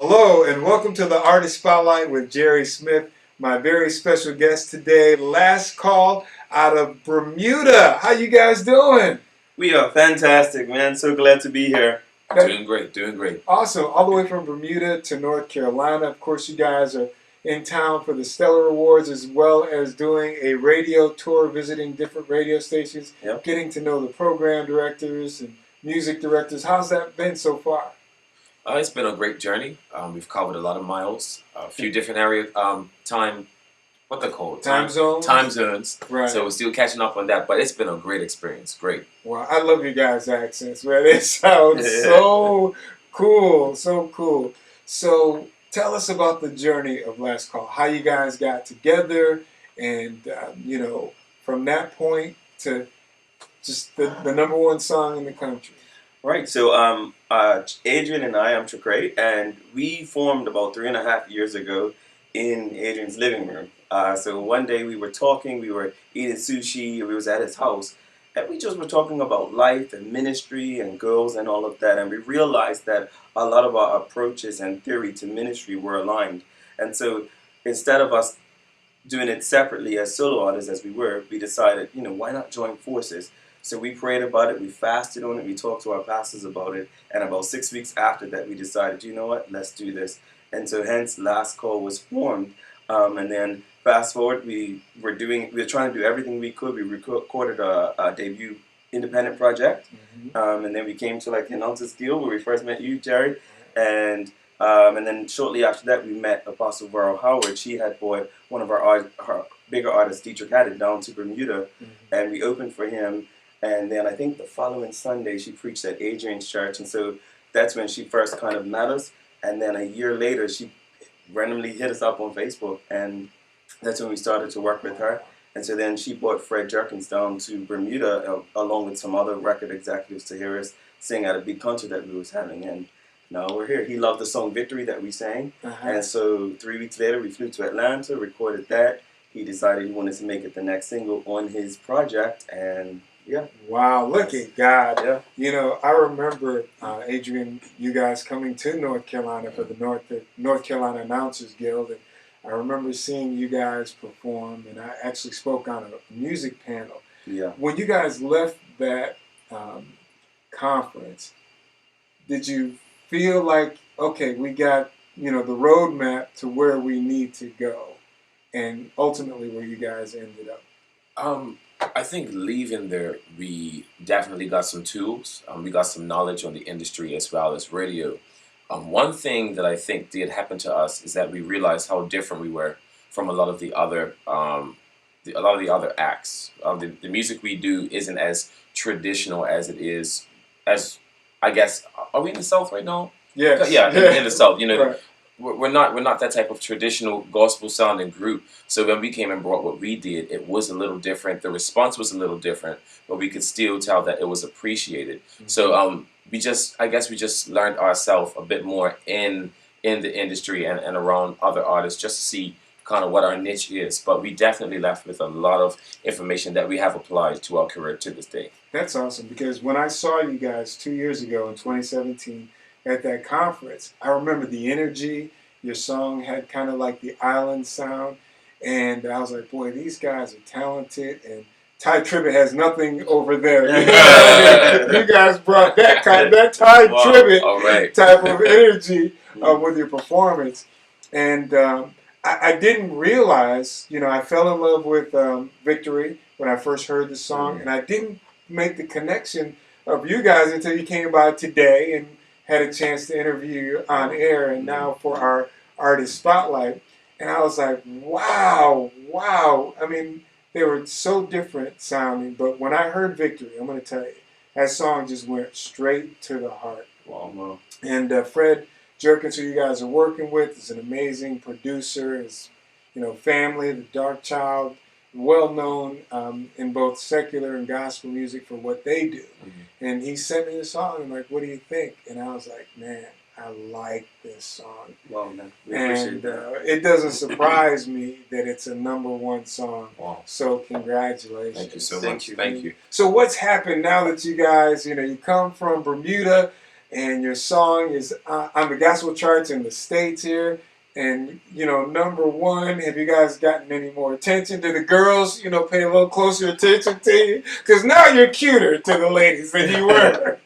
Hello and welcome to the Artist Spotlight with Jerry Smith. My very special guest today, Last Call out of Bermuda. How you guys doing? We are fantastic, man. So glad to be here. Doing great. Awesome. All the way from Bermuda to North Carolina. Of course, you guys are in town for the Stellar Awards as well as doing a radio tour, visiting different radio stations, getting to know the program directors and music directors. How's that been so far? It's been a great journey. We've covered a lot of miles, a few different area, time zones. Right. So we're still catching up on that, but it's been a great experience. Great. Well, I love you guys' accents, man. It sounds so cool, so cool. So tell us about the journey of Last Call, how you guys got together, and, from that point to just the number one song in the country. Right. So Adrian and I'm Tricray, and we formed about 3.5 years ago in Adrian's living room. So one day we were talking, we were eating sushi, we was at his house, and we just were talking about life and ministry and girls and all of that, and we realized that a lot of our approaches and theory to ministry were aligned. And so instead of us doing it separately as solo artists as we were, we decided, why not join forces? So we prayed about it, we fasted on it, we talked to our pastors about it, and about 6 weeks after that we decided, you know what, let's do this. And so hence Last Call was formed. And then fast forward, we were trying to do everything we could. We recorded a debut independent project, and then we came to like the Announcer's Guild where we first met you, Jerry, and then shortly after that we met Apostle Varro Howard. She had brought one of her bigger artists, Tricray and Adrian, down to Bermuda, and we opened for him. And then I think the following Sunday she preached at Adrian's church, and so that's when she first kind of met us. And then a year later she randomly hit us up on Facebook, and that's when we started to work with her. And so then she brought Fred Jerkins down to Bermuda along with some other record executives to hear us sing at a big concert that we was having. And now we're here. He loved the song Victory that we sang. And so 3 weeks later we flew to Atlanta, recorded that. He decided he wanted to make it the next single on his project, and yeah. Wow, look at God. Yeah. I remember, Adrian, you guys coming to North Carolina for the North Carolina Announcers Guild. And I remember seeing you guys perform, and I actually spoke on a music panel. Yeah. When you guys left that conference, did you feel like, okay, we got, the roadmap to where we need to go, and ultimately where you guys ended up? I think leaving there, we definitely got some tools. We got some knowledge on the industry as well as radio. One thing that I think did happen to us is that we realized how different we were from a lot of the other acts. The music we do isn't as traditional as it is. As I guess, are we in the South right now? Yes. Yeah, in the South. Right. We're not that type of traditional gospel sounding group. So when we came and brought what we did, it was a little different. The response was a little different, but we could still tell that it was appreciated. So we just learned ourselves a bit more in the industry and around other artists, just to see kind of what our niche is. But we definitely left with a lot of information that we have applied to our career to this day. That's awesome, because when I saw you guys 2 years ago in 2017 at that conference, I remember the energy. Your song had kind of like the island sound, and I was like, boy, these guys are talented, and Ty Tribbett has nothing over there. You guys brought that Ty Tribbett type of energy with your performance. And I didn't realize, I fell in love with Victory when I first heard the song, and I didn't make the connection of you guys until you came by today and had a chance to interview you on air, and now for our Artist Spotlight. And I was like, wow. I mean, they were so different sounding, but when I heard Victory, I'm going to tell you, that song just went straight to the heart. Wow. And Fred Jerkins, who you guys are working with, is an amazing producer. His, family, The Dark Child, well known in both secular and gospel music for what they do. And he sent me the song and like, what do you think? And I was like, man, I like this song. Well, man, and it doesn't surprise me that it's a #1 song. Wow. So congratulations. Thank you so much. Thank you. So what's happened now that you guys, you come from Bermuda and your song is on the gospel charts in the States here. And, you know, #1, have you guys gotten any more attention? Do the girls, you know, pay a little closer attention to you? Because now you're cuter to the ladies than you were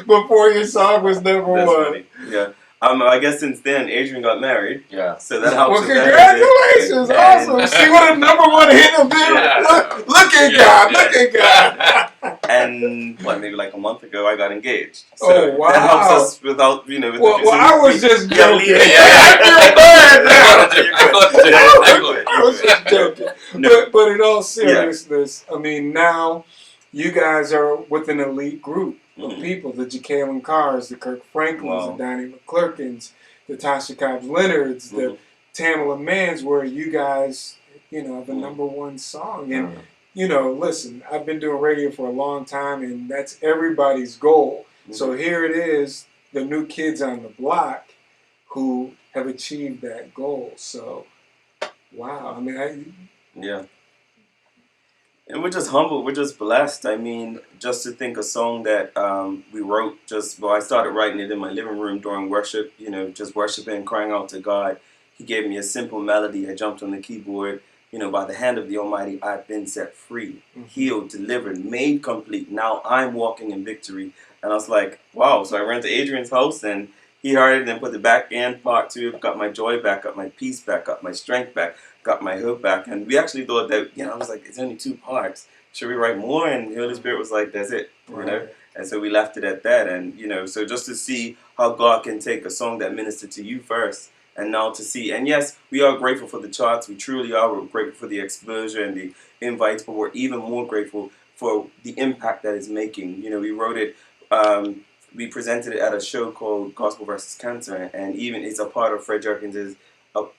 before your song was #1. Funny. Yeah. I guess since then, Adrian got married. Yeah. So that helps. Well, congratulations. Awesome. See what a #1 hit of it? Yeah. Look at God. Look at God. And maybe like a month ago, I got engaged. So Oh, wow. that helps us without, you know. With Well, I was just joking. Yeah. I feel bad now. I was You're just joking. No. But in all seriousness, I mean, now you guys are with an elite group of people, the Jacqueline Carrs, the Kirk Franklins, the Donnie McClurkins, the Tasha Cobbs Leonards, the Tamala Manns, where you guys, you know, have a #1 song. And, you know, listen, I've been doing radio for a long time, and that's everybody's goal. So here it is, the new kids on the block who have achieved that goal. So, wow. I mean, yeah. And we're just humbled. We're just blessed. I mean, just to think a song that we wrote I started writing it in my living room during worship, you know, just worshiping, crying out to God. He gave me a simple melody. I jumped on the keyboard. You know, by the hand of the Almighty, I've been set free, healed, delivered, made complete. Now I'm walking in victory. And I was like, wow. So I ran to Adrian's house, and he heard it and put the back end part to it, got my joy back, got my peace back, got my strength back, got my hope back. And we actually thought that, you know, I was like, it's only 2 parts. Should we write more? And the Holy Spirit was like, that's it, you know. And so we left it at that. And, you know, so just to see how God can take a song that ministered to you first, and now to see, and yes, we are grateful for the charts. We truly are. We're grateful for the exposure and the invites, but we're even more grateful for the impact that it's making. You know, we wrote it, we presented it at a show called Gospel versus Cancer, and even it's a part of Fred Jerkins'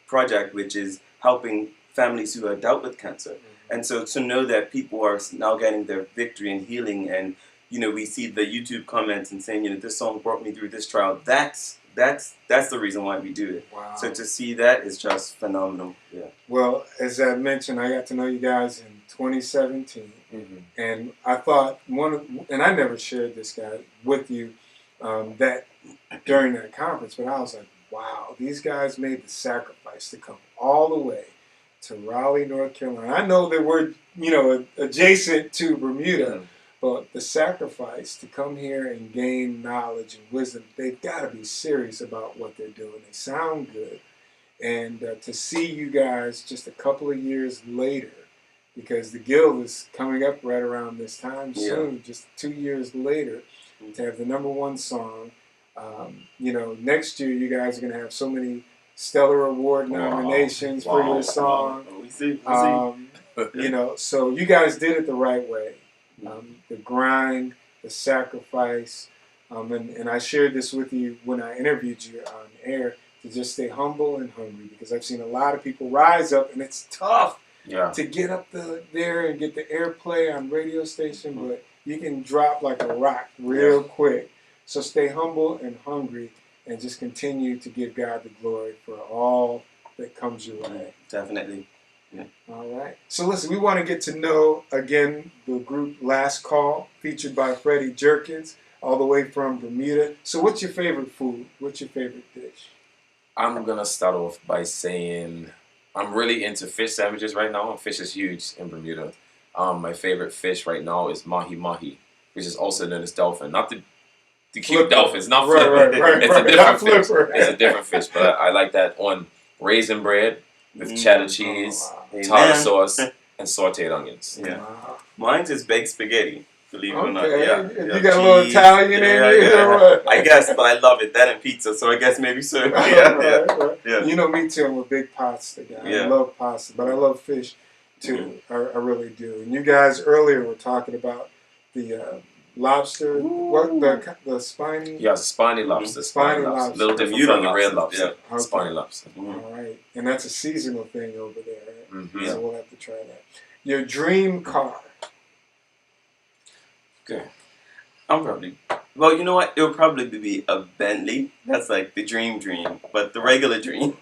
project, which is helping families who are dealt with cancer. And so to know that people are now getting their victory and healing, and, you know, we see the YouTube comments and saying, you know, this song brought me through this trial. That's the reason why we do it. wow. So to see that is just phenomenal. Yeah. Well, as I mentioned, I got to know you guys in 2017, and I thought and I never shared this guy with you that during that conference, but I was like, wow, these guys made the sacrifice to come all the way to Raleigh, North Carolina. I know that we're, you know, adjacent to Bermuda. But the sacrifice to come here and gain knowledge and wisdom, they've got to be serious about what they're doing. They sound good. And to see you guys just a couple of years later, because the Guild is coming up right around this time soon, just 2 years later, to have the #1 song. You know, next year you guys are going to have so many Stellar Award nominations for your song. We see. You know, so you guys did it the right way. The grind, the sacrifice, and I shared this with you when I interviewed you on air, to just stay humble and hungry, because I've seen a lot of people rise up, and it's tough to get up there and get the airplay on radio station, but you can drop like a rock real quick. So stay humble and hungry, and just continue to give God the glory for all that comes your way. Definitely. Yeah. All right. So listen, we want to get to know, again, the group Last Call, featured by Freddie Jerkins, all the way from Bermuda. So what's your favorite food? What's your favorite dish? I'm going to start off by saying I'm really into fish sandwiches right now. Fish is huge in Bermuda. My favorite fish right now is mahi-mahi, which is also known as dolphin. Not the cute dolphins, not flipper. It's a different fish. It's a different fish, but I like that on raisin bread with cheddar cheese, tartar sauce, and sauteed onions. Yeah. Mine is baked spaghetti, believe it or not. Yeah. You got a little Italian in there? I guess, but I love it. That and pizza, so I guess maybe so. Yeah. You know me too, I'm a big pasta guy. I love pasta, but I love fish too. I really do. And you guys earlier were talking about the lobster, the spiny? Yeah, spiny lobster. Spiny lobster. A little different from the red lobster. Yeah. Okay. Spiny lobster. All right. And that's a seasonal thing over there, right? So we'll have to try that. Your dream car? Okay. Well, you know what? It would probably be a Bentley. That's like the dream, but the regular dream.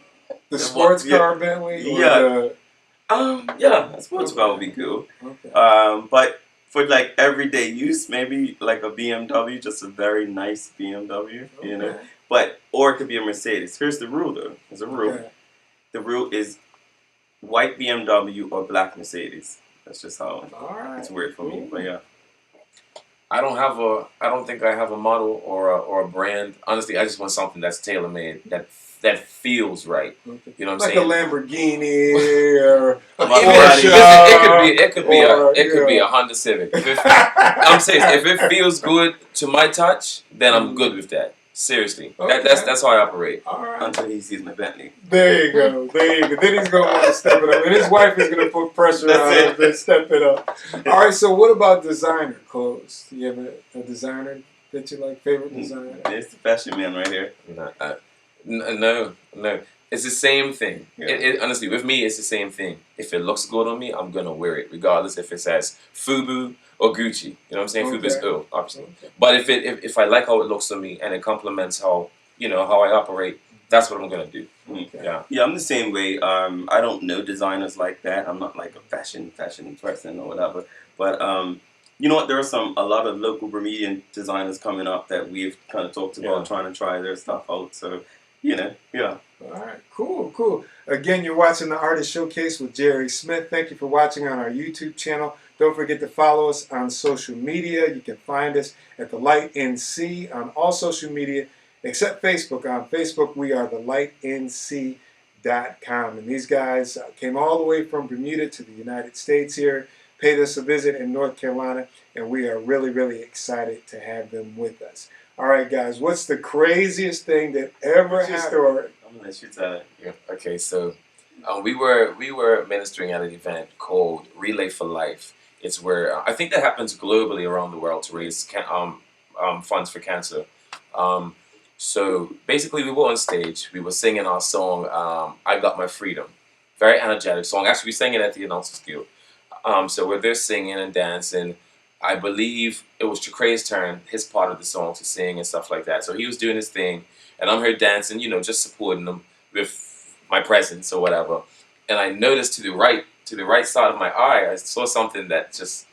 The sports car Bentley? Yeah. A sports car would be cool. Okay. But for like everyday use, maybe like a BMW, just a very nice BMW, you know. Okay. But or it could be a Mercedes. Here's the rule though. There's a rule. Okay. The rule is white BMW or black Mercedes. That's just how All right. it's weird for me. But yeah. I don't think I have a model or a brand. Honestly, I just want something that's tailor made, that feels right. Okay. You know what I'm Like saying? a Lamborghini or a Even, Porsche. it could be or, a Honda Civic. I'm saying if it feels good to my touch, then I'm good with that. Seriously, Okay. that's how I operate. All right. Until he sees my Bentley. There you go. There you go. Then he's going to want to step it up. And his wife is going to put pressure on him to step it up. All right, so what about designer clothes? Do you have a designer that you like, favorite designer? It's the fashion man right here. No. It's the same thing. Yeah. Honestly, with me, it's the same thing. If it looks good on me, I'm going to wear it, regardless if it says FUBU or Gucci. You know what I'm saying? Okay. FUBU is cool, obviously. Okay. But if I like how it looks on me and it complements how I operate, that's what I'm going to do. Okay. Yeah. Yeah, I'm the same way. I don't know designers like that. I'm not like a fashion person or whatever. But you know what? There are a lot of local Bermudian designers coming up that we've kind of talked about trying to try their stuff out. So, you know, yeah. All right, cool. Again, you're watching the Artist Showcase with Jerry Smith. Thank you for watching on our YouTube channel. Don't forget to follow us on social media. You can find us at The Light NC on all social media except Facebook. On Facebook, we are thelightnc.com. And these guys came all the way from Bermuda to the United States here, paid us a visit in North Carolina, and we are really, really excited to have them with us. All right, guys, what's the craziest thing that ever happened? I'm going to let you tell it. Yeah. Okay, so we were ministering at an event called Relay for Life. It's where I think that happens globally around the world to raise funds for cancer. So basically, we were on stage. We were singing our song, "I Got My Freedom." Very energetic song. Actually, we sang it at the Announcers Guild. So we're there singing and dancing. I believe it was Tricray's turn, his part of the song, to sing and stuff like that. So he was doing his thing, and I'm here dancing, just supporting him with my presence or whatever. And I noticed to the right side of my eye, I saw something that just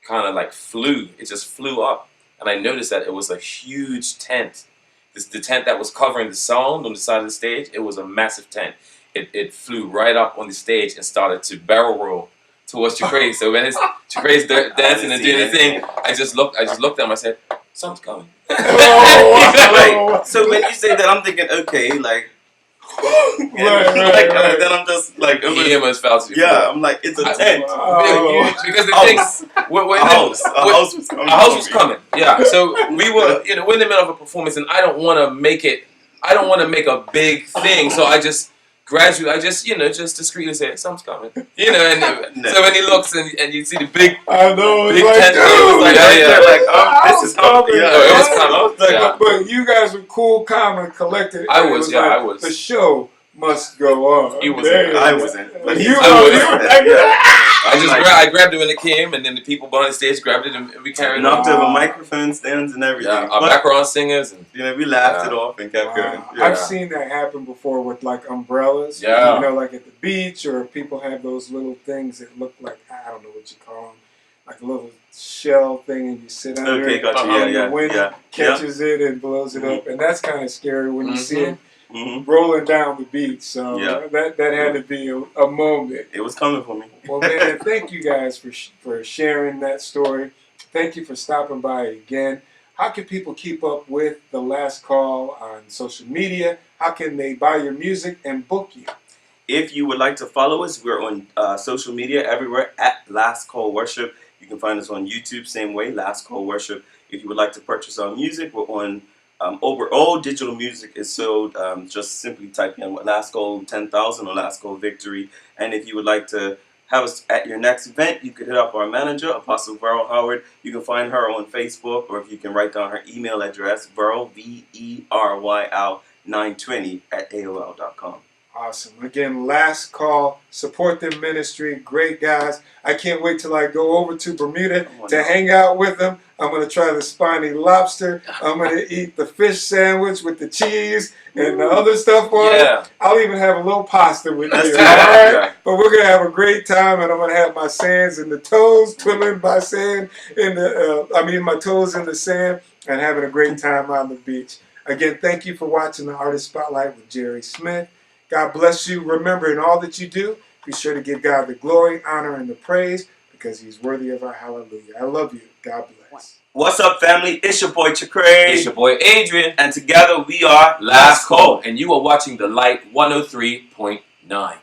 kind of like flew. It just flew up, and I noticed that it was a huge tent. The tent that was covering the sound on the side of the stage, it was a massive tent. It flew right up on the stage and started to barrel roll towards Tricray. So when Tricray's dancing and doing his thing, I just looked at him. I said, "Something's coming." So when you say that, I'm thinking, okay, like, then I'm just like, He almost fell to the floor. I'm like, it's a tent. Because the thing, a house was coming. Yeah. So we were, we're in the middle of a performance, and I don't want to make a big thing. So I just just discreetly say, "Something's coming." And so when he looks and you see the big, I know, big it's like, tent, dude, it was like, This is coming. it was coming. Yeah. But you guys were cool, calm, and collected. I was. The show must go on. He was. I wasn't. But You I I grabbed it when it came, and then the people behind the stage grabbed it, and we carried it on. knocked over microphone stands and everything. Yeah, our background singers. And, we laughed it off and kept going. Yeah. I've seen that happen before with like umbrellas. Yeah. Like at the beach, or people have those little things that look like, I don't know what you call them, like a little shell thing, and you sit under it. Gotcha. And the wind catches it and blows it up, and that's kind of scary when you see it rolling down the beach. So that had to be a moment. It was coming for me. Well, man, thank you guys for sharing that story. Thank you for stopping by again. How can people keep up with The Last Call on social media? How can they buy your music and book you? If you would like to follow us, we're on social media everywhere at Last Call Worship. You can find us on YouTube, same way, Last Call Worship. If you would like to purchase our music, we're on all digital music is sold. Just simply type in Last Call 10,000 or Last Call Victory. And if you would like to have us at your next event, you could hit up our manager, Apostle Verl Howard. You can find her on Facebook, or if you can write down her email address, Verl, VERYL 920 @AOL.com. Awesome. Again, Last Call. Support them ministry. Great guys. I can't wait till I go over to Bermuda to hang out with them. I'm going to try the spiny lobster. I'm going to eat the fish sandwich with the cheese and the other stuff on it. I'll even have a little pasta with you. All right? But we're going to have a great time, and I'm going to have my sands in the toes, twiddling my sand in the, my toes in the sand, and having a great time on the beach. Again, thank you for watching the Artist Spotlight with Jerry Smith. God bless you. Remember, in all that you do, be sure to give God the glory, honor, and the praise, because he's worthy of our hallelujah. I love you. God bless. What's up, family? It's your boy Tricray. It's your boy Adrian. And together we are Last Call. And you are watching The Light 103.9.